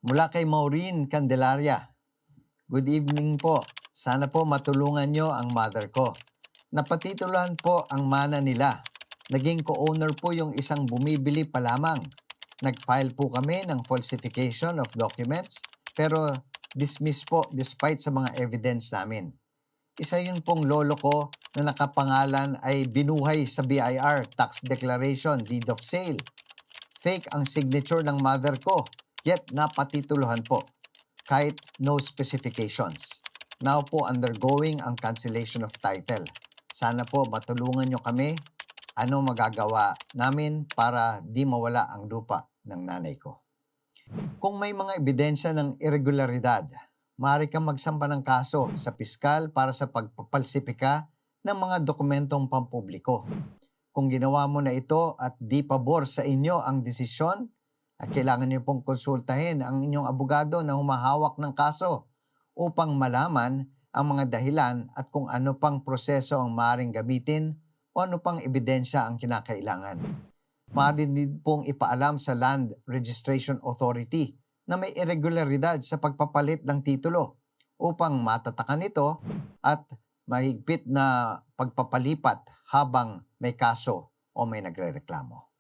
Mula kay Maureen Candelaria. Good evening po. Sana po matulungan nyo ang mother ko. Napatituluhan po ang mana nila. Naging co-owner po yung isang bumibili pa lamang. Nag-file po kami ng falsification of documents pero dismiss po despite sa mga evidence namin. Isa yun pong lolo ko na nakapangalan ay binuhay sa BIR, tax declaration, deed of sale. Fake ang signature ng mother ko, yet napatituluhan po, kahit no specifications. Now po undergoing ang cancellation of title. Sana po matulungan nyo kami. Ano magagawa namin para di mawala ang lupa ng nanay ko? Kung may mga ebidensya ng irregularidad, maaari kang magsampa ng kaso sa piskal para sa pagpapalsipika ng mga dokumentong pampubliko. Kung ginawa mo na ito at di pabor sa inyo ang desisyon, at kailangan niyo pong konsultahin ang inyong abogado na humahawak ng kaso upang malaman ang mga dahilan at kung ano pang proseso ang maaaring gamitin o ano pang ebidensya ang kinakailangan. Maaari din pong ipaalam sa Land Registration Authority na may irregularidad sa pagpapalit ng titulo upang matatakan ito at mahigpit na pagpapalipat habang may kaso o may nagrereklamo.